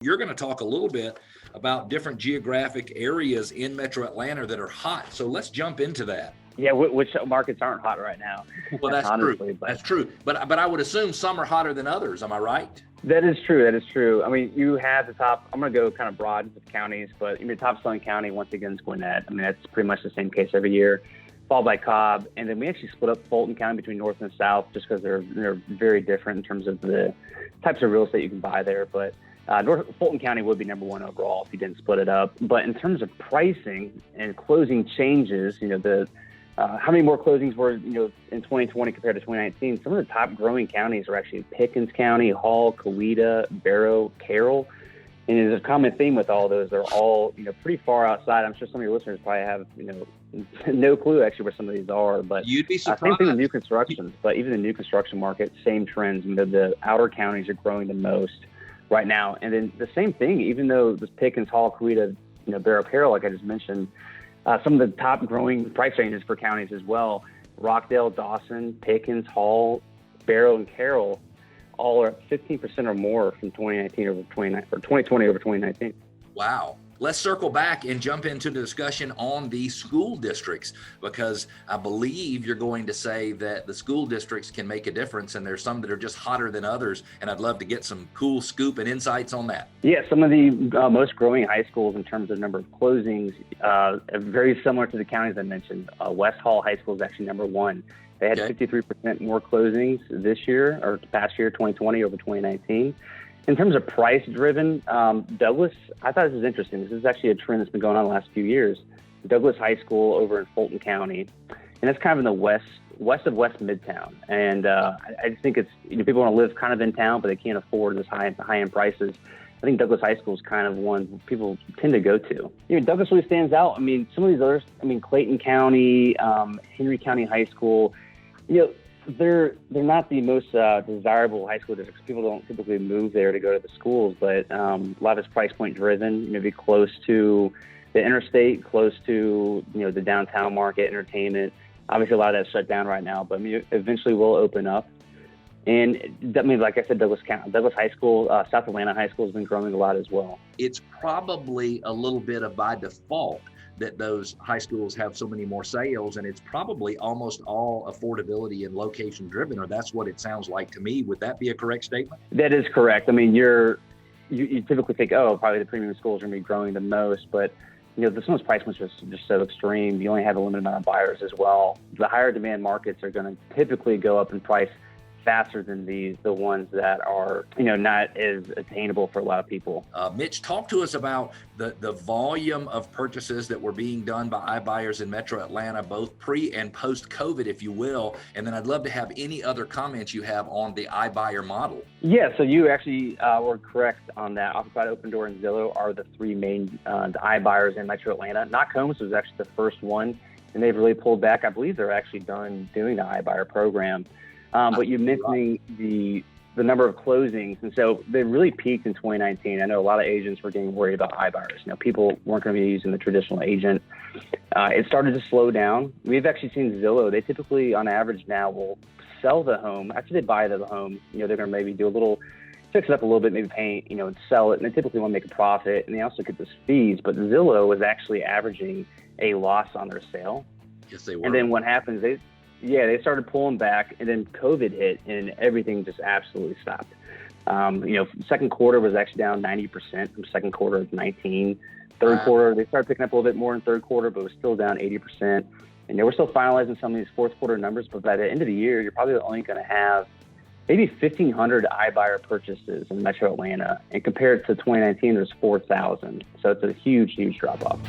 You're going to talk a little bit about different geographic areas in Metro Atlanta that are hot. So let's jump into that. Yeah, which markets aren't hot right now? Well, that's honestly, true. That's true. But I would assume some are hotter than others. Am I right? That is true. That is true. I mean, you have the top. I'm going to go kind of broad with counties, but your top selling county once again is Gwinnett. I mean, that's pretty much the same case every year, followed by Cobb, and then we actually split up Fulton County between North and South just because they're very different in terms of the types of real estate you can buy there. But Fulton County would be number one overall if you didn't split it up. But in terms of pricing and closing changes, how many more closings were, in 2020 compared to 2019? Some of the top growing counties are actually Pickens County, Hall, Coweta, Barrow, Carroll. And there's a common theme with all those. They're all, pretty far outside. I'm sure some of your listeners probably have, no clue actually where some of these are. But you'd be surprised. Same thing with new construction. But even the new construction market, same trends. The outer counties are growing the most right now. And then the same thing, even though this Pickens, Hall, Coweta, Barrow, Carroll, like I just mentioned, some of the top growing price ranges for counties as well. Rockdale, Dawson, Pickens, Hall, Barrow, and Carroll all are up 15% or more from 2019 over 2020 over 2019. Wow. Let's circle back and jump into the discussion on the school districts, because I believe you're going to say that the school districts can make a difference, and there's some that are just hotter than others, and I'd love to get some cool scoop and insights on that. Yeah, some of the most growing high schools in terms of number of closings are very similar to the counties I mentioned. West Hall High School is actually number one. They had 53% more closings this year, or past year, 2020 over 2019. In terms of price driven, Douglas, I thought this was interesting. This is actually a trend that's been going on the last few years. Douglas High School over in Fulton County, and it's kind of in the west of West Midtown. And I just think it's, people want to live kind of in town, but they can't afford this high-end prices. I think Douglas High School is kind of one people tend to go to. Douglas really stands out. I mean, some of these others, Clayton County, Henry County High School, they're not the most desirable high school districts. People don't typically move there to go to the schools, but a lot of it's price point driven, maybe close to the interstate, close to, the downtown market, entertainment. Obviously, a lot of that's shut down right now, but eventually will open up. And that means, like I said, Douglas High School, South Atlanta High School has been growing a lot as well. It's probably a little bit of by default that those high schools have so many more sales, and it's probably almost all affordability and location driven, or that's what it sounds like to me. Would that be a correct statement? That is correct. I mean, you typically think, probably the premium schools are going to be growing the most, but some of those price points are just so extreme. You only have a limited amount of buyers as well. The higher demand markets are going to typically go up in price faster than the ones that are, not as attainable for a lot of people. Mitch, talk to us about the volume of purchases that were being done by iBuyers in Metro Atlanta, both pre and post COVID, if you will. And then I'd love to have any other comments you have on the iBuyer model. Yeah, so you actually were correct on that. Occupied, Open Door, and Zillow are the three main the iBuyers in Metro Atlanta. Knock Homes was actually the first one, and they've really pulled back. I believe they're actually done doing the iBuyer program. But you're mentioning the number of closings, and so they really peaked in 2019. I know a lot of agents were getting worried about iBuyers. People weren't going to be using the traditional agent. It started to slow down. We've actually seen Zillow. They typically, on average now, will sell the home. After they buy the home, they're going to maybe do a little, fix it up a little bit, maybe paint, and sell it. And they typically want to make a profit, and they also get those fees. But Zillow was actually averaging a loss on their sale. Yes, they were. And then what happens, they started pulling back, and then COVID hit, and everything just absolutely stopped. Second quarter was actually down 90% from second quarter of 19. Third quarter, they started picking up a little bit more in third quarter, but it was still down 80%. And we're still finalizing some of these fourth quarter numbers, but by the end of the year, you're probably only going to have maybe 1,500 iBuyer purchases in Metro Atlanta. And compared to 2019, there's 4,000. So it's a huge, huge drop off.